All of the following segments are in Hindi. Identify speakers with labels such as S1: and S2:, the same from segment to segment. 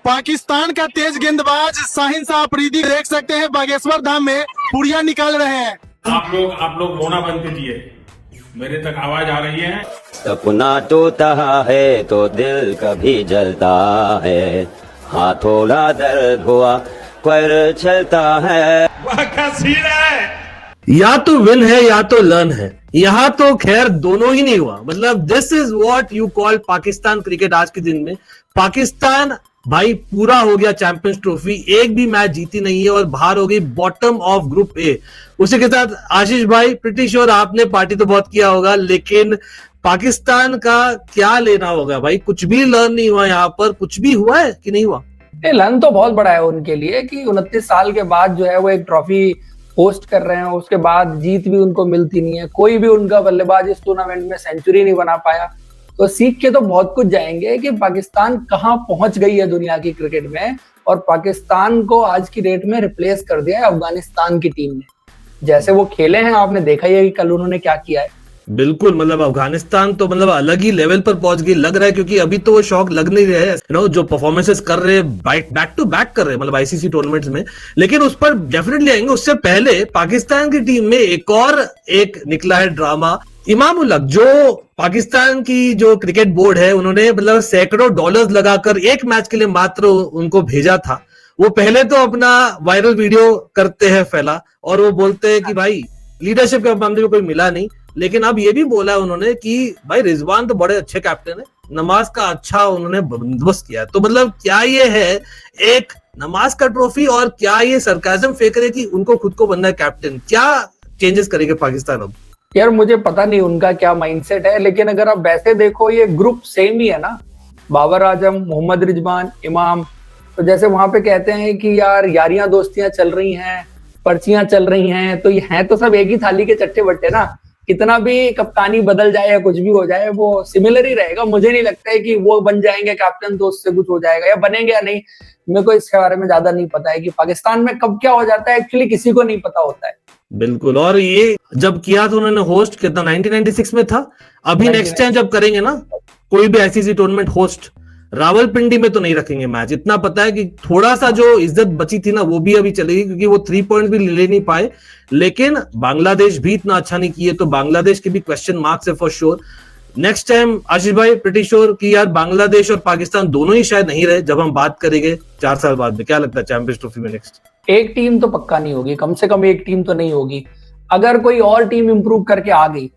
S1: पाकिस्तान का तेज गेंदबाज शाहीन शाह अफरीदी देख सकते हैं बागेश्वर धाम में पुड़िया निकाल रहे हैं।
S2: आप लोग रोना बंद कीजिए, मेरे तक आवाज आ रही है।
S3: सपना टूटा है तो दिल कभी जलता है, हाँ थोड़ा दर्द हुआ पर चलता है।
S2: वह क्या सीन है?
S4: या तो विन है या तो लर्न है। यहाँ तो खैर दोनों ही नहीं हुआ। मतलब this is what you call Pakistan cricket. आज के दिन में पाकिस्तान भाई पूरा हो गया चैंपियंस ट्रॉफी, एक भी मैच जीती नहीं है और बाहर हो गई बॉटम ऑफ ग्रुप ए। उसी के साथ आशीष भाई, प्रीटी श्योर आपने पार्टी तो बहुत किया होगा, लेकिन पाकिस्तान का क्या लेना होगा भाई? कुछ भी लर्न नहीं हुआ यहाँ पर, कुछ भी हुआ है कि नहीं हुआ?
S5: लर्न तो बहुत बड़ा है उनके लिए कि 29 साल के बाद जो है वो एक ट्रॉफी होस्ट कर रहे हैं, उसके बाद जीत भी उनको मिलती नहीं है। कोई भी उनका बल्लेबाज इस टूर्नामेंट में सेंचुरी नहीं बना पाया। तो सीख के तो बहुत कुछ जाएंगे कि पाकिस्तान कहां पहुंच गई है दुनिया की क्रिकेट में, और पाकिस्तान को आज की डेट में रिप्लेस कर दिया है अफगानिस्तान की टीम ने। जैसे वो खेले हैं, आपने देखा ही है कि कल उन्होंने क्या किया है।
S4: बिल्कुल, मतलब अफगानिस्तान तो मतलब अलग ही लेवल पर पहुंच गई लग रहा है, क्योंकि अभी तो वो शौक लग नहीं रहे हैं जो परफॉर्मेंसेस कर रहे हैं, बैक टू बैक कर रहे हैं मतलब आईसीसी टूर्नामेंट्स में। लेकिन उस पर डेफिनेटली आएंगे। उससे पहले पाकिस्तान की टीम में एक निकला है ड्रामा। इमाम उल हक, जो पाकिस्तान की जो क्रिकेट बोर्ड है, उन्होंने मतलब सैकड़ों डॉलर्स लगाकर एक मैच के लिए मात्र उनको भेजा था। वो पहले तो अपना वायरल वीडियो करते हैं फैला, और वो बोलते हैं कि भाई लीडरशिप के मामले में कोई मिला नहीं। लेकिन अब ये भी बोला है उन्होंने कि भाई रिजवान तो बड़े अच्छे कैप्टन है, नमाज का अच्छा उन्होंने बंदोबस्त किया है। तो मतलब क्या ये है एक नमाज का ट्रॉफी, और क्या ये सरकाज़म फेंक रहे कि उनको खुद को बनना है कैप्टन? क्या चेंजेस करेगा पाकिस्तान अब?
S5: यार मुझे पता नहीं उनका क्या माइंडसेट है, लेकिन अगर आप वैसे देखो ये ग्रुप सेम ही है ना, बाबर आजम, मोहम्मद रिजवान, इमाम। तो जैसे वहां पे कहते हैं कि यार यारियां दोस्तियां चल रही हैं, पर्चियां चल रही हैं, तो ये हैं तो सब एक ही थाली के चट्टे बट्टे ना। कितना भी कप्तानी बदल जाए या कुछ भी हो जाए, वो सिमिलर ही रहेगा। मुझे नहीं लगता है कि वो बन जाएंगे कैप्टन तो उससे कुछ हो जाएगा, या बनेंगे या नहीं। मेरे को इसके बारे में ज्यादा नहीं पता है कि पाकिस्तान में कब क्या हो जाता है, एक्चुअली किसी को नहीं पता होता है।
S4: बिल्कुल, और ये जब किया तो उन्होंने होस्ट कितना 1996 में था। अभी नेक्स्ट टाइम जब करेंगे ना कोई भी आईसीसी टूर्नामेंट होस्ट, रावलपिंडी में तो नहीं रखेंगे मैच। इतना पता है कि थोड़ा सा जो इज्जत बची थी ना वो भी अभी चलेगी, क्योंकि वो 3 पॉइंट भी ले नहीं पाए। लेकिन बांग्लादेश भी इतना अच्छा नहीं किए, तो बांग्लादेश के भी क्वेश्चन मार्क्स है फॉर श्योर। नेक्स्ट टाइम आशीष भाई, प्रीटी श्योर कि यार बांग्लादेश और पाकिस्तान दोनों ही शायद नहीं रहे जब हम बात करेंगे 4 साल बाद में। क्या लगता है चैंपियंस ट्रॉफी में नेक्स्ट?
S5: एक टीम तो पक्का नहीं होगी, कम से कम एक टीम तो नहीं होगी। अगर कोई और टीम इंप्रूव करके आ गई,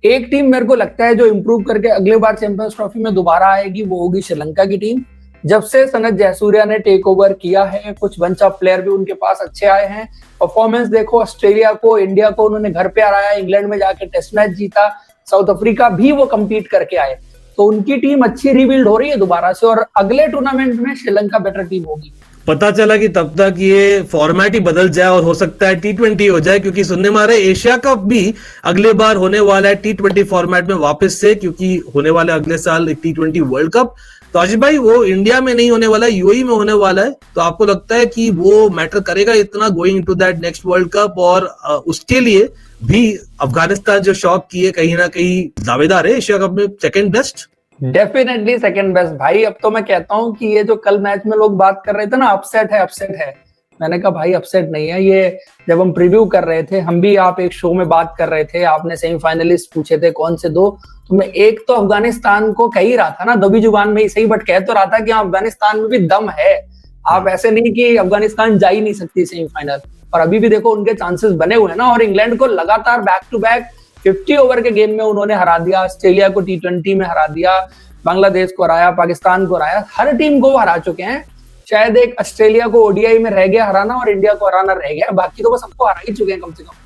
S5: एक टीम मेरे को लगता है जो इंप्रूव करके अगले बार चैंपियंस ट्रॉफी में दोबारा आएगी, वो होगी श्रीलंका की टीम। जब से सनत जयसूर्या ने टेक ओवर किया है, कुछ बंच ऑफ प्लेयर भी उनके पास अच्छे आए हैं। परफॉर्मेंस देखो, ऑस्ट्रेलिया को, इंडिया को उन्होंने घर पे हराया, इंग्लैंड में जाके टेस्ट मैच जीता, साउथ अफ्रीका भी वो compete करके आए। तो उनकी टीम अच्छी रिबिल्ड हो रही है दोबारा से, और अगले टूर्नामेंट में श्रीलंका बेटर टीम होगी।
S4: पता चला कि तब तक ये फॉर्मेट ही बदल जाए और हो सकता है T20 हो जाए, क्योंकि सुनने में आ रहा है एशिया कप भी अगले बार होने वाला है T20 फॉर्मेट में वापस से, क्योंकि होने वाला है अगले साल T20 वर्ल्ड कप। तो आशीष भाई, वो इंडिया में नहीं होने वाला है, यूएई में होने वाला है। तो आपको लगता है कि वो मैटर करेगा इतना going into that next world cup? और उसके लिए भी अफगानिस्तान जो शौक किए कहीं ना कहीं दावेदार है एशिया कप में second best.
S5: Definitely second best भाई। अब तो मैं कहता हूँ कि ये जो कल मैच में लोग बात कर रहे थे ना, अपसेट है, मैंने कहा भाई अपसेट नहीं है ये। जब हम प्रीव्यू कर रहे थे, हम भी आप एक शो में बात कर रहे थे, आपने सेमीफाइनलिस्ट पूछे थे कौन से दो, तो मैं एक तो अफगानिस्तान को कह ही रहा था ना, दबी जुबान में ही सही, बट कह तो रहा था कि हाँ अफगानिस्तान में भी दम है। आप ऐसे नहीं कि अफगानिस्तान जा ही नहीं सकती सेमीफाइनल, और अभी भी देखो उनके चांसेस बने हुए हैं ना। और इंग्लैंड को लगातार बैक टू बैक 50 ओवर के गेम में उन्होंने हरा दिया, ऑस्ट्रेलिया को T20 में हरा दिया, बांग्लादेश को हराया, पाकिस्तान को हराया, हर टीम को हरा चुके हैं। शायद एक ऑस्ट्रेलिया को ओडीआई में रह गया हराना, और इंडिया को हराना रह गया, बाकी तो वो सबको हरा ही चुके हैं कम से कम।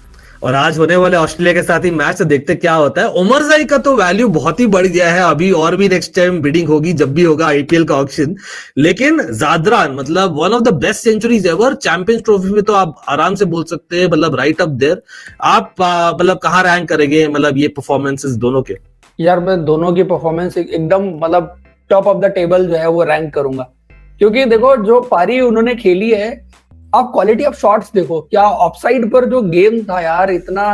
S4: और आज होने वाले ऑस्ट्रेलिया के साथ ही मैच तो देखते क्या होता है। उमर जाई का तो वैल्यू बहुत ही बढ़ गया है अभी, और भी नेक्स्ट टाइम बिडिंग होगी जब भी होगा आईपीएल का ऑक्शन। लेकिन जादरान मतलब one of the best centuries ever Champions Trophy में, तो आप आराम से बोल सकते हैं मतलब राइट अप देयर। आप मतलब कहाँ रैंक करेंगे मतलब ये परफॉर्मेंसेस दोनों के?
S5: यार मैं दोनों की परफॉर्मेंस एकदम मतलब टॉप ऑफ द टेबल जो है वो रैंक करूंगा, क्योंकि देखो जो पारी उन्होंने खेली है, आप क्वालिटी ऑफ शॉट्स देखो, क्या ऑफसाइड पर जो गेम था यार, इतना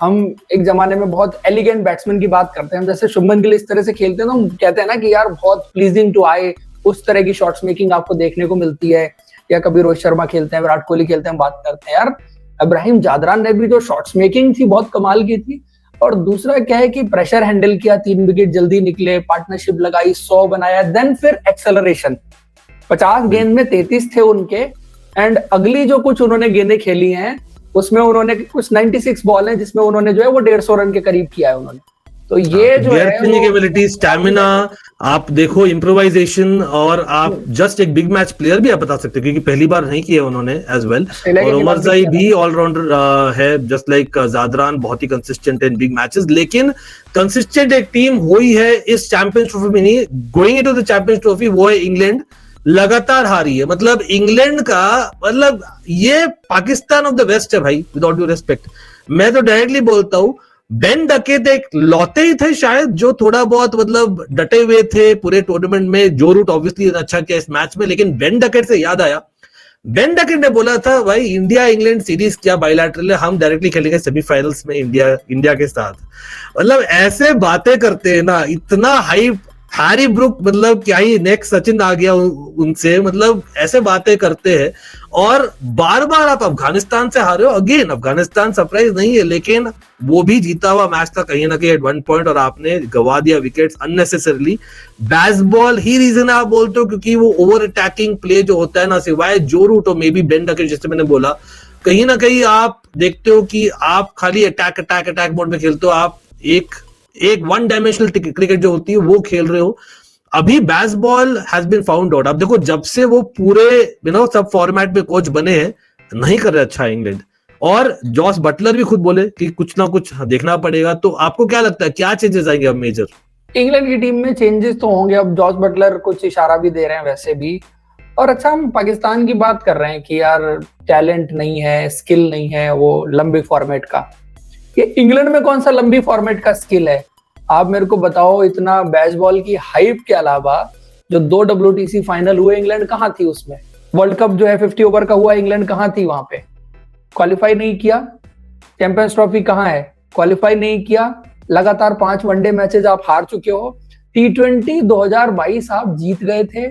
S5: हम एक जमाने में बहुत एलिगेंट बैट्समैन की बात करते हैं, जैसे शुभमन गिल इस तरह से खेलते हैं ना, हम कहते हैं ना कि यार बहुत प्लीजिंग टू आई, उस तरह की शॉट्स मेकिंग आपको देखने को मिलती है। या कभी रोहित शर्मा खेलते हैं, विराट कोहली खेलते हैं, बात करते हैं यार इब्राहिम जादरान ने भी जो शॉट्स मेकिंग थी बहुत कमाल की थी। और दूसरा क्या है कि प्रेशर हैंडल किया, 3 विकेट जल्दी निकले, पार्टनरशिप लगाई, 100 बनाया, देन फिर एक्सेलरेशन। 50 गेंद में 33 थे उनके, एंड अगली जो कुछ उन्होंने गेंदें खेली हैं उसमें उन्होंने कुछ 96 बॉल हैं जिसमें उन्होंने जो है वो 150 रन के करीब किया है उन्होंने। तो ये जो है
S4: एबिलिटी, स्टैमिना, आप देखो इम्प्रोवाइजेशन, और आप जस्ट एक बिग मैच प्लेयर भी आप बता सकते हो क्योंकि पहली बार नहीं किया उन्होंने एज वेल। और उमर जाई भी ऑलराउंडर है, जस्ट लाइक जादरान, बहुत ही कंसिस्टेंट इन बिग मैचेस। लेकिन कंसिस्टेंट एक टीम हुई है इस चैंपियंस ट्रॉफी में नहीं, going into the champions trophy, वो है इंग्लैंड। लगातार हारी है, मतलब इंग्लैंड का मतलब ये पाकिस्तान ऑफ द वेस्ट है भाई, विदाउट ड्यू रेस्पेक्ट। मैं तो डायरेक्टली बोलता हूं, बेन डकेट एक लौते ही थे शायद जो थोड़ा बहुत मतलब डटे हुए थे पूरे टूर्नामेंट में। जो रूट ऑब्वियसली अच्छा किया इस मैच में, लेकिन बेन डकेट से याद आया, बेन डकेट ने बोला था भाई इंडिया इंग्लैंड सीरीज क्या बायलैटरल है, हम डायरेक्टली खेलेंगे सेमीफाइनल्स में इंडिया के साथ। मतलब ऐसे बातें करते हैं ना, इतना हाइप। हैरी ब्रुक मतलब क्या ही नेक्स्ट सचिन आ गया उनसे, मतलब ऐसे बातें करते हैं। और बार बार आप अफगानिस्तान से हारे हो, अगेन अफगानिस्तान सरप्राइज नहीं है, लेकिन वो भी जीता हुआ मैच था कहीं ना कहीं एट 1 पॉइंट, और आपने गवा दिया विकेट्स अननेसेसरली। बैसबॉल ही रीजन आप बोलते हो क्योंकि वो ओवर अटैकिंग प्ले जो होता है ना, सिवाय जो रूट हो, मे बी बेन डकेट जैसे मैंने बोला, कहीं ना कहीं आप देखते हो कि आप खाली अटैक मोड में खेलते हो, आप एक वन डायमेंशनल क्रिकेट जो होती है वो खेल रहे हो। अभी Bazball has been found out. आप देखो जब से वो पूरे सब फॉर्मेट में कोच बने हैं, नहीं कर रहे अच्छा इंग्लैंड। और जॉस बटलर भी खुद बोले कि कुछ ना कुछ देखना पड़ेगा। तो आपको क्या लगता है क्या चेंजेस आएंगे अब मेजर?
S5: इंग्लैंड की टीम में चेंजेस तो होंगे, अब जॉस बटलर कुछ इशारा भी दे रहे हैं वैसे भी। और अच्छा, हम पाकिस्तान की बात कर रहे हैं कि यार टैलेंट नहीं है, स्किल नहीं है वो लंबे फॉर्मेट का। कि इंग्लैंड में कौन सा लंबी फॉर्मेट का स्किल है? आप मेरे को बताओ, इतना बेसबॉल की हाइप के अलावा जो 2 WTC फाइनल हुए, इंग्लैंड कहाँ थी उसमें? वर्ल्ड कप जो है 50 ओवर का हुआ, इंग्लैंड कहाँ थी वहां पे? क्वालिफाई नहीं किया। चैंपियंस ट्रॉफी कहाँ है? क्वालिफाई नहीं किया। लगातार 5 वनडे मैचेस आप हार चुके हो। T20 2022 आप जीत गए थे,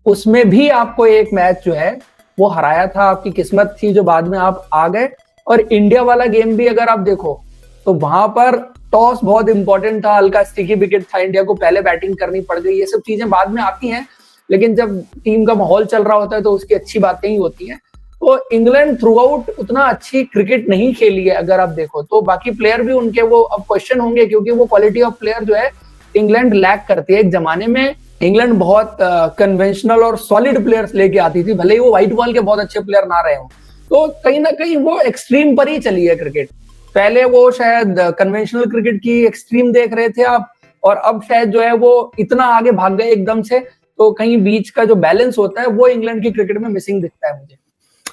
S5: उसमें भी आपको एक मैच जो है वो हराया था, आपकी किस्मत थी जो बाद में आप आ गए। और इंडिया वाला गेम भी अगर आप देखो तो वहां पर टॉस बहुत इंपॉर्टेंट था, हल्का स्टिकी विकेट था, इंडिया को पहले बैटिंग करनी पड़ गई। ये सब चीजें बाद में आती हैं, लेकिन जब टीम का माहौल चल रहा होता है तो उसकी अच्छी बातें ही होती हैं। तो इंग्लैंड थ्रू आउट उतना अच्छी क्रिकेट नहीं खेली है अगर आप देखो तो। बाकी प्लेयर भी उनके वो अब क्वेश्चन होंगे, क्योंकि वो क्वालिटी ऑफ प्लेयर जो है इंग्लैंड लैक करती है। एक जमाने में इंग्लैंड बहुत कन्वेंशनल और सॉलिड प्लेयर्स लेके आती थी, भले ही वो व्हाइट बॉल के बहुत अच्छे प्लेयर ना रहे हो। तो कहीं ना कहीं वो एक्सट्रीम पर ही चली है क्रिकेट। पहले वो शायद कन्वेंशनल क्रिकेट की एक्सट्रीम देख रहे थे आप, और अब शायद जो है वो इतना आगे भाग गए एकदम से, तो कहीं बीच का जो बैलेंस होता है वो इंग्लैंड की क्रिकेट में मिसिंग दिखता है मुझे।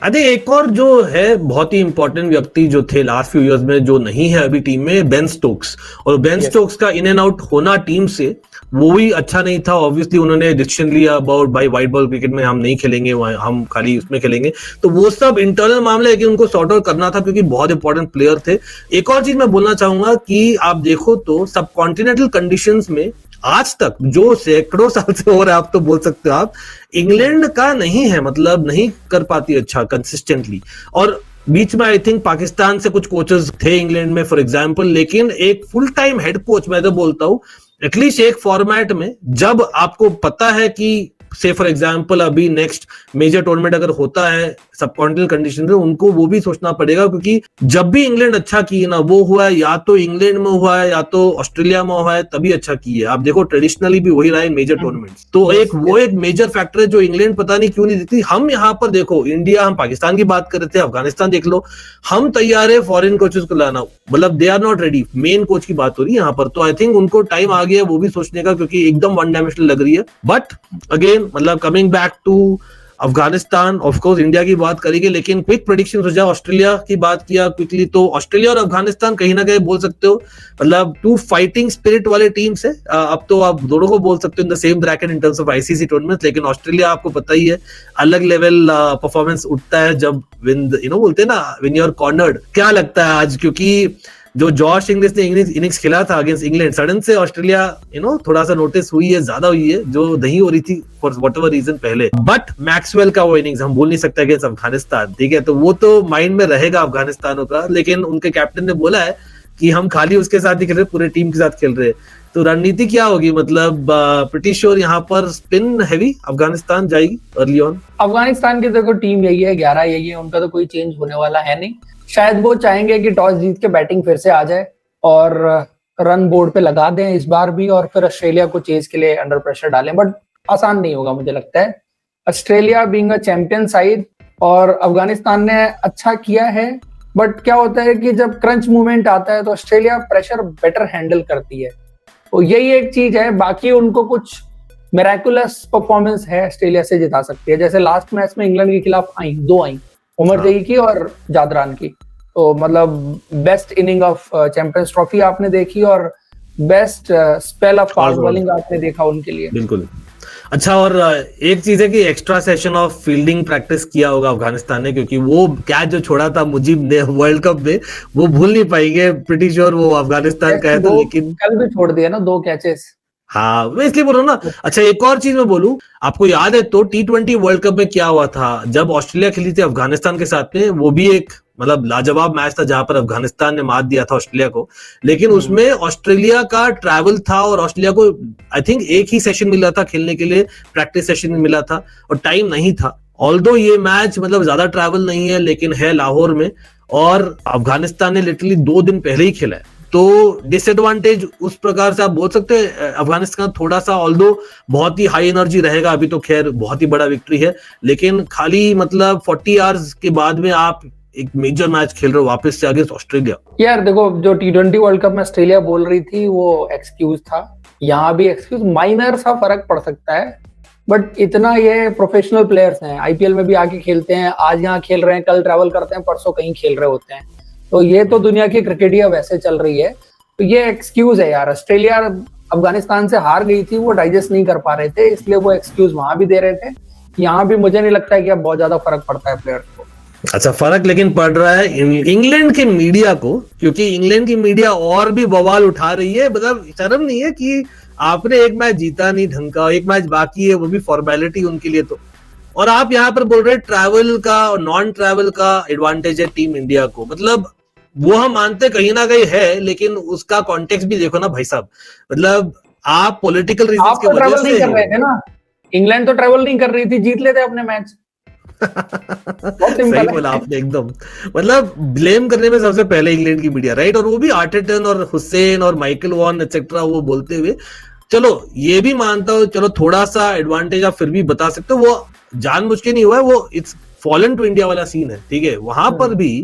S4: अरे एक और जो है बहुत ही इंपॉर्टेंट व्यक्ति जो थे लास्ट फ्यू इयर्स में, जो नहीं है अभी टीम में, बेन स्टोक्स। और बेन स्टोक्स का इन एंड आउट होना टीम से वो भी अच्छा नहीं था। ऑब्वियसली उन्होंने डिसीजन लिया अबाउट भाई व्हाइट बॉल क्रिकेट में हम नहीं खेलेंगे, हम खाली उसमें खेलेंगे। तो वो सब इंटरनल मामले है कि उनको सॉर्ट आउट करना था क्योंकि बहुत इंपॉर्टेंट प्लेयर थे। एक और चीज मैं बोलना चाहूंगा कि आप देखो तो सब कॉन्टिनेंटल कंडीशंस में आज तक जो सैकड़ों साल से हो रहा है, आप तो बोल सकते हो आप, इंग्लैंड का नहीं है, मतलब नहीं कर पाती अच्छा कंसिस्टेंटली। और बीच में आई थिंक पाकिस्तान से कुछ कोचेस थे इंग्लैंड में फॉर एग्जांपल, लेकिन एक फुल टाइम हेड कोच मैं तो बोलता हूं एटलीस्ट एक फॉर्मेट में, जब आपको पता है कि से फॉर एग्जांपल अभी नेक्स्ट मेजर टूर्नामेंट अगर होता है सब कॉन्टिनेंटल कंडीशन में, उनको वो भी सोचना पड़ेगा। क्योंकि जब भी इंग्लैंड अच्छा की है ना, वो हुआ है या तो इंग्लैंड में हुआ है या तो ऑस्ट्रेलिया में हुआ है, तभी अच्छा की है। आप देखो ट्रेडिशनली भी वही रहा है मेजर टूर्नामेंट। तो एक मेजर फैक्टर है जो इंग्लैंड पता नहीं क्यों नहीं देती। हम यहाँ पर देखो इंडिया, हम पाकिस्तान की बात कर रहे थे, अफगानिस्तान देख लो, हम तैयार है फॉरेन कोचेस को लाना, मतलब they are not ready. Main coach की बात हो रही है यहाँ पर। तो आई थिंक उनको टाइम आ गया वो भी सोचने का, क्योंकि एकदम वन डायमेंशनल लग रही है। बट अगेन मतलब coming back to Afghanistan, of course India की बात करेंगे, लेकिन क्विक प्रेडिक्शन हो जाए, ऑस्ट्रेलिया की बात किया क्विकली, तो ऑस्ट्रेलिया और अफगानिस्तान कहीं ना कहीं बोल सकते हो मतलब 2 फाइटिंग स्पिरिट वाले टीम से। अब तो आप दोनों को बोल सकते हो in the same bracket in terms of ICC tournament. लेकिन ऑस्ट्रेलिया आपको पता ही है अलग लेवल परफॉर्मेंस उठता है जब बोलते हैं ना विन यूर कॉर्नर्ड। क्या लगता है आज, क्योंकि जो जॉश इंग्लिश ने इनिंग्स खेला था अगेंस्ट इंग्लैंड, सडन से ऑस्ट्रेलिया थोड़ा सा नोटिस हुई है, ज्यादा हुई है, जो नहीं हो रही थी फॉर व्हाटएवर रीजन पहले। बट मैक्सवेल का वो इनिंग्स हम भूल नहीं सकते अगेंस्ट अफगानिस्तान, ठीक है, तो वो तो माइंड में रहेगा अफगानिस्तानों का। लेकिन उनके कैप्टन ने बोला है कि हम खाली उसके साथ ही खेल रहे, पूरे टीम के साथ खेल रहे हैं। तो रणनीति क्या होगी, मतलब प्रीटी श्योर यहाँ पर स्पिन हैवी अफगानिस्तान जाएगी अर्ली ऑन।
S5: अफगानिस्तान की देखो टीम यही है, 11 यही है, उनका तो कोई चेंज होने वाला है नहीं। शायद वो चाहेंगे कि टॉस जीत के बैटिंग फिर से आ जाए और रन बोर्ड पे लगा दें इस बार भी, और फिर ऑस्ट्रेलिया को चेज के लिए अंडर प्रेशर डालें। बट आसान नहीं होगा मुझे लगता है। Australia being a champion side, और अफगानिस्तान ने अच्छा किया है, बट क्या होता है कि जब क्रंच मूवमेंट आता है तो ऑस्ट्रेलिया प्रेशर बेटर हैंडल करती है। तो यही एक चीज है, बाकी उनको कुछ मिराकुलस परफॉर्मेंस है ऑस्ट्रेलिया से जिता सकती है। जैसे लास्ट मैच में इंग्लैंड के खिलाफ दो आई उमर जई की और जादरान की, तो मतलब best inning of champions trophy आपने देखी और best spell of fast bowling आपने देखा उनके लिए।
S4: बिल्कुल। अच्छा, और एक चीज है कि extra session of fielding practice किया होगा अफगानिस्तान ने, क्योंकि वो कैच जो छोड़ा था मुजीब ने वर्ल्ड कप में, वो भूल नहीं पाएंगे। प्रीटी श्योर वो अफगानिस्तान का है, तो लेकिन
S5: कल भी छोड़ दिया ना 2 कैचेस।
S4: हाँ, मैं इसलिए बोल रहा हूँ ना। अच्छा, एक और चीज मैं बोलूं, आपको याद है तो T20 वर्ल्ड कप में क्या हुआ था जब ऑस्ट्रेलिया खेली थी अफगानिस्तान के साथ में, वो भी एक मतलब लाजवाब मैच था जहां पर अफगानिस्तान ने मात दिया था ऑस्ट्रेलिया को। लेकिन उसमें ऑस्ट्रेलिया का ट्रैवल था और ऑस्ट्रेलिया को आई थिंक एक ही सेशन मिला था खेलने के लिए, प्रैक्टिस सेशन मिला था और टाइम नहीं था। ऑल्दो ये मैच मतलब ज्यादा ट्रैवल नहीं है, लेकिन है लाहौर में, और अफगानिस्तान ने लिटरली 2 दिन पहले ही खेला है। तो डिसएडवांटेज उस प्रकार से आप बोल सकते हैं अफगानिस्तान थोड़ा सा, ऑल्दो बहुत ही हाई एनर्जी रहेगा अभी, तो खैर बहुत ही बड़ा विक्ट्री है, लेकिन खाली मतलब 40 आवर्स के बाद में आप एक मेजर मैच खेल रहे हो वापस से अगेंस्ट ऑस्ट्रेलिया।
S5: यार देखो, जो T20 वर्ल्ड कप में ऑस्ट्रेलिया बोल रही थी वो एक्सक्यूज था, यहाँ भी एक्सक्यूज, माइनर सा फर्क पड़ सकता है, बट इतना ये प्रोफेशनल प्लेयर्स हैं, IPL में भी आके खेलते हैं, आज यहाँ खेल रहे हैं, कल ट्रैवल करते हैं, परसों कहीं खेल रहे होते हैं। तो ये तो दुनिया की क्रिकेटिया वैसे चल रही है, तो ये एक्सक्यूज है यार। ऑस्ट्रेलिया अफगानिस्तान से हार गई थी, वो डाइजेस्ट नहीं कर पा रहे थे, इसलिए वो एक्सक्यूज वहां भी दे रहे थे। यहाँ भी मुझे नहीं लगता है कि अब बहुत ज्यादा फर्क पड़ता है प्लेयर्स को।
S4: अच्छा, फर्क लेकिन पड़ रहा है इंग्लैंड की मीडिया को, क्योंकि इंग्लैंड की मीडिया और भी बवाल उठा रही है। मतलब शर्म नहीं है कि आपने एक मैच जीता नहीं ढंग का, एक मैच बाकी है, वो भी फॉर्मेलिटी उनके लिए, तो और आप यहाँ पर बोल रहे हैं ट्रैवल का और नॉन ट्रैवल का एडवांटेज है टीम इंडिया को। मतलब वो हम मानते कहीं ना कहीं है, लेकिन उसका कॉन्टेक्स्ट भी देखो ना भाई साहब। मतलब आप पॉलिटिकल रीजंस की वजह से
S5: कर रहे थे ना, इंग्लैंड तो ट्रैवल नहीं कर रही थी, जीत लेते अपने मैच।
S4: सही बोला आपने एकदम। मतलब ब्लेम करने में सबसे पहले इंग्लैंड की मीडिया, राइट, और वो भी आर्टेटन और हुसैन और माइकल वॉन एक्सेट्रा वो बोलते हुए। चलो ये भी मानता हूँ, चलो थोड़ा सा एडवांटेज आप फिर भी बता सकते हो, वो जानबूझ के नहीं हुआ है, वो इट्स फॉलन टू इंडिया वाला सीन है, ठीक है। वहां पर भी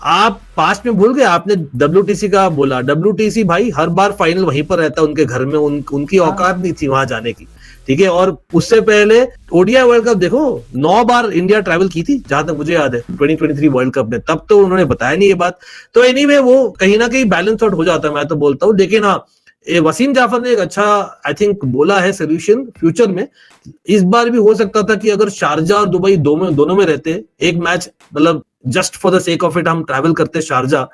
S4: आप पास्ट में भूल गए, आपने WTC का बोला, WTC भाई हर बार फाइनल वहीं पर रहता है उनके घर में, उनकी औकात नहीं थी वहां जाने की, ठीक है। और उससे पहले ODI वर्ल्ड कप देखो 9 बार इंडिया ट्रैवल की थी जहां तक मुझे याद है 2023 वर्ल्ड कप में, तब तो उन्होंने बताया नहीं ये बात। तो एनीवे वो कहीं ना कहीं बैलेंस आउट हो जाता है, मैं तो बोलता हूँ। लेकिन हाँ, वसीम जाफर ने एक अच्छा आई थिंक बोला है सोल्यूशन फ्यूचर में। इस बार भी हो सकता था कि अगर शारजा और दुबई दोनों में रहते, एक मैच मतलब just for the sake of it हम ट्रैवल करते शारजा,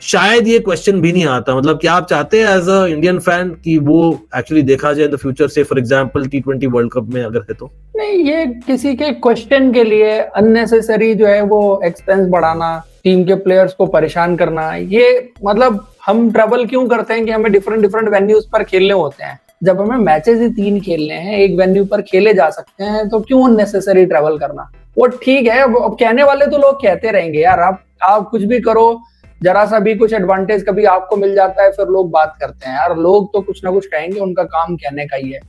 S4: शायद ये क्वेश्चन भी नहीं आता। मतलब क्या आप चाहते हैं एज अ इंडियन फैन कि वो एक्चुअली देखा जाए इन द फ्यूचर से, for example T20 world cup में अगर है तो?
S5: नहीं, ये किसी के क्वेश्चन के लिए अननेसेसरी जो है वो एक्सपेंस बढ़ाना, टीम के प्लेयर्स को परेशान करना, ये मतलब हम ट्रैवल क्यों करते हैं कि हमें डिफरेंट वेन्यूज पर खेलने होते हैं। जब हमें मैचेस ही 3 खेलने हैं, एक वेन्यू पर खेले जा सकते हैं, तो क्यों अननेसेसरी ट्रैवल करना। वो ठीक है, अब कहने वाले तो लोग कहते रहेंगे यार, आप कुछ भी करो, जरा सा भी कुछ एडवांटेज कभी आपको मिल जाता है, फिर लोग बात करते हैं यार। लोग तो कुछ ना कुछ कहेंगे, उनका काम कहने का ही है।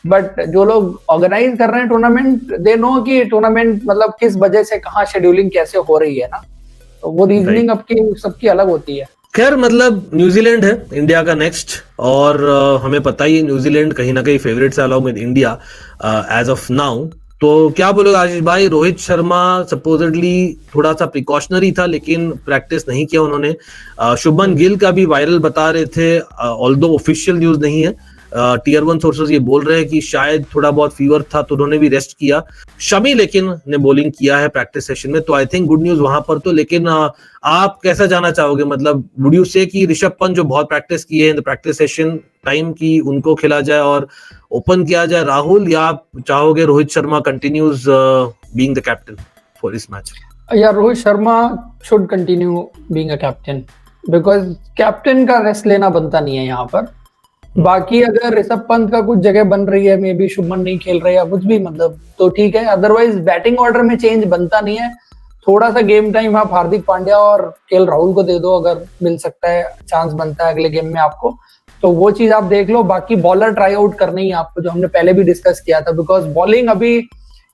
S5: बट जो लोग ऑर्गेनाइज कर रहे हैं टूर्नामेंट, दे नो कि टूर्नामेंट मतलब किस वजह से कहाँ शेड्यूलिंग कैसे हो रही है ना, तो वो रीजनिंग आपकी सबकी अलग होती है।
S4: खैर, मतलब न्यूजीलैंड है इंडिया का नेक्स्ट, और हमें पता ही है न्यूजीलैंड कहीं ना कहीं फेवरेट है along with India as of now. तो क्या बोलोगे आशीष भाई? रोहित शर्मा सपोजिटली थोड़ा सा प्रिकॉशनरी था, लेकिन प्रैक्टिस नहीं किया उन्होंने। शुभमन गिल का भी वायरल बता रहे थे, ऑल्दो ऑफिशियल न्यूज नहीं है, टियर 1 सोर्सेज ये बोल रहे हैं कि शायद थोड़ा बहुत फीवर था तो उन्होंने भी रेस्ट किया। शमी लेकिन ने बॉलिंग किया है प्रैक्टिस सेशन में, तो आई थिंक गुड न्यूज वहां पर। तो लेकिन आप कैसा जाना चाहोगे, मतलब वुड यू से कि ऋषभ पंत जो बहुत प्रैक्टिस किए in the practice session time की उनको खेला जाए और ओपन किया जाए राहुल, या आप चाहोगे Rohit Sharma continues being the captain for this match?
S5: Yeah, Rohit Sharma should continue being a captain because captain का रेस्ट लेना बनता नहीं है यहाँ पर। बाकी अगर ऋषभ पंत का कुछ जगह बन रही है, मे बी शुभमन नहीं खेल रहे या कुछ भी, मतलब तो ठीक है, अदरवाइज बैटिंग ऑर्डर में चेंज बनता नहीं है। थोड़ा सा गेम टाइम आप हार्दिक पांड्या और केएल राहुल को दे दो, अगर मिल सकता है, चांस बनता है अगले गेम में आपको, तो वो चीज आप देख लो। बाकी बॉलर ट्राई आउट करनी है आपको, जो हमने पहले भी डिस्कस किया था, बिकॉज बॉलिंग अभी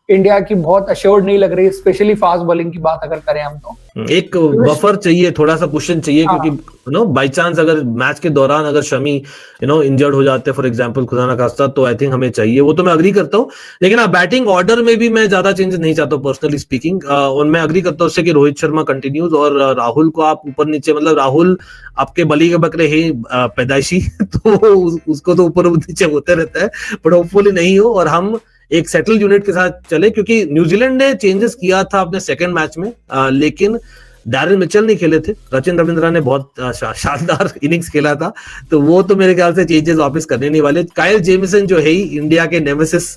S5: इंडिया की बहुत अश्योर्ड नहीं लग रही, स्पेशली फास्ट बॉलिंग की बात अगर करें हम तो।
S4: एक बफर चाहिए, थोड़ा सा कुशन चाहिए, क्योंकि बाई चांस अगर मैच के दौरान अगर शमी इंजर्ड हो जाते हैं फॉर एग्जांपल, खुदा ना खास्ता, तो आई थिंक हमें चाहिए, वो तो मैं अग्री करता हूँ। लेकिन बैटिंग ऑर्डर में भी मैं ज्यादा चेंजेस नहीं चाहता हूँ पर्सनली स्पीकिंग, और मैं अग्री करता हूँ उससे कि रोहित शर्मा कंटिन्यूज और राहुल को आप ऊपर नीचे, मतलब राहुल आपके बली के बकरे ही पैदाइशी तो उसको तो ऊपर नीचे होते रहता है, बट होपफुली नहीं हो और हम एक सेटल यूनिट के साथ चले, क्योंकि न्यूजीलैंड ने चेंजेस किया था अपने सेकंड मैच में, लेकिन डैरेन मिचेल नहीं खेले थे, सचिन रविंद्रा ने बहुत शानदार इनिंग्स खेला था, तो वो तो मेरे ख्याल से चेंजेस वापस करने नहीं वाले। काइल जेमिसन जो है ही इंडिया के नेमेसिस,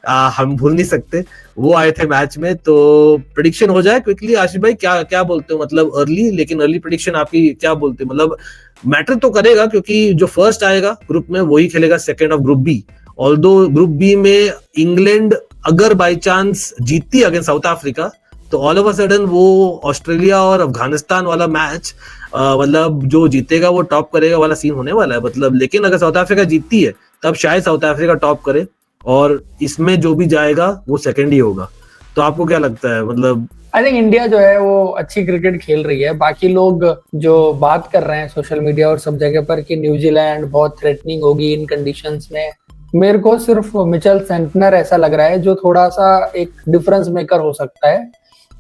S4: हम भूल नहीं सकते, वो आए थे मैच में। तो प्रेडिक्शन हो जाए क्विकली आशिफ भाई, क्या बोलते हो, मतलब अर्ली, लेकिन अर्ली प्रेडिक्शन आपकी क्या बोलते हो, मतलब मैटर तो करेगा क्योंकि जो फर्स्ट आएगा ग्रुप में वही खेलेगा second of group B. Although group B में इंग्लैंड अगर बाय चांस जीतती अगेंस्ट साउथ अफ्रीका, तो ऑल ऑफ अ सडन वो ऑस्ट्रेलिया और अफगानिस्तान वाला मैच, मतलब जो जीतेगा वो टॉप करेगा वाला सीन होने वाला है, मतलब। लेकिन अगर साउथ अफ्रीका जीतती है तब शायद साउथ अफ्रीका टॉप करे और इसमें जो भी जाएगा वो सेकंड ही होगा। तो आपको क्या लगता है, मतलब?
S5: आई थिंक इंडिया जो है वो अच्छी क्रिकेट खेल रही है। बाकी लोग जो बात कर रहे हैं सोशल मीडिया और सब जगह पर कि न्यूजीलैंड बहुत थ्रेटनिंग होगी इन कंडीशंस में, मेरे को सिर्फ मिचेल सेंटनर ऐसा लग रहा है जो थोड़ा सा एक डिफरेंस मेकर हो सकता है।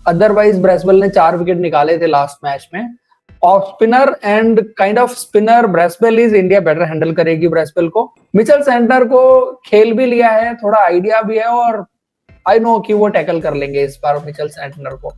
S5: अदरवाइज ब्रेसवेल ने 4 विकेट निकाले थे लास्ट मैच में। Off spinner and kind off spinner Bracewell is India better handle करेगी ब्रेसवेल को। मिचेल सेंटनर को खेल भी लिया है, थोड़ा आइडिया भी है और आई नो कि वो टैकल कर लेंगे इस बार मिचेल सेंटनर को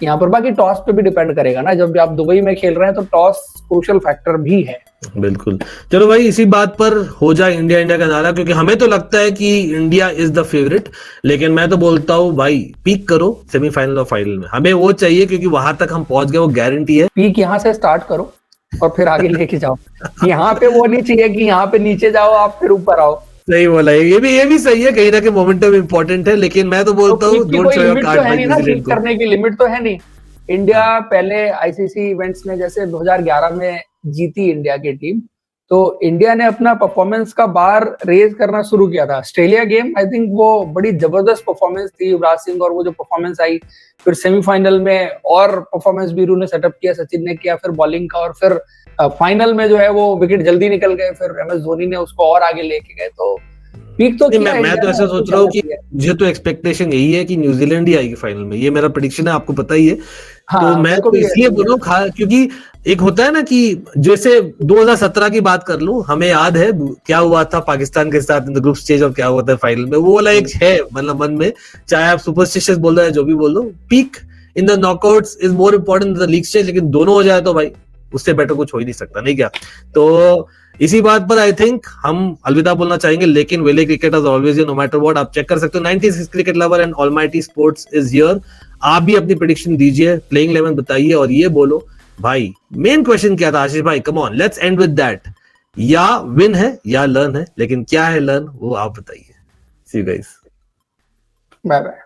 S5: यहाँ पर। बाकी टॉस पे भी डिपेंड करेगा ना, जब भी आप दुबई में खेल रहे हैं तो टॉस क्रूशियल फैक्टर भी है।
S4: बिल्कुल। चलो भाई, इसी बात पर हो जाए इंडिया का नारा, क्योंकि हमें तो लगता है कि इंडिया इज द फेवरेट, लेकिन मैं तो बोलता हूँ भाई पीक करो सेमीफाइनल और फाइनल में, हमें वो चाहिए क्योंकि वहां तक हम पहुंच गए, वो गारंटी है।
S5: पीक यहाँ से स्टार्ट करो और फिर आगे लेके जाओ। यहाँ पे वो नहीं चाहिए कि यहाँ पे नीचे जाओ आप फिर ऊपर आओ।
S4: सही बोला, ये भी सही है, कहीं ना कहीं मोमेंटम इंपॉर्टेंट है, लेकिन मैं तो बोलता हूँ don't show your card by New Zealand को। करने
S5: की लिमिट तो है नहीं। इंडिया पहले आईसीसी इवेंट्स में जैसे 2011 में जीती इंडिया की टीम, तो इंडिया ने अपना परफॉर्मेंस का बार रेज करना शुरू किया था। ऑस्ट्रेलिया गेम आई थिंक वो बड़ी जबरदस्त परफॉर्मेंस थी युवराज सिंह, और वो जो परफॉर्मेंस आई फिर सेमीफाइनल में और परफॉर्मेंस बीरू ने सेटअप किया, सचिन ने किया, फिर बॉलिंग का, और फिर फाइनल में जो है वो विकेट जल्दी निकल गए, फिर एमएस धोनी ने उसको और आगे लेके गए। तो पीक तो
S4: मैं तो ऐसा सोच रहा हूँ कि मुझे तो एक्सपेक्टेशन यही है कि न्यूजीलैंड ही आएगी फाइनल में, ये मेरा प्रेडिक्शन है, आपको पता ही है। तो मैं तो इसलिए बोलूं क्योंकि एक होता है ना कि जैसे 2017 की बात कर लूं, हमें याद है क्या हुआ था पाकिस्तान के साथ इन द ग्रुप स्टेज और क्या हुआ था फाइनल में, वो वाला एक है मतलब मन में, चाहे आप सुपरस्टिशियस बोल रहे हैं जो भी बोल लो, peak in the knockouts is more important the league stage, लेकिन दोनों हो जाए तो भाई उससे बेटर कुछ हो ही नहीं सकता, नहीं क्या? तो इसी बात पर आई थिंक हम अलविदा बोलना चाहेंगे, लेकिन वेले cricket is always no matter what. आप चेक कर सकते हो 96 cricket lover and almighty sports is here. आप भी अपनी प्रेडिक्शन दीजिए, प्लेइंग 11 बताइए और ये बोलो भाई मेन क्वेश्चन क्या था आशीष भाई, come on let's end with that. या विन है या लर्न है, लेकिन क्या है लर्न वो आप बताइए। सी यू गाइस,
S5: बाय बाय।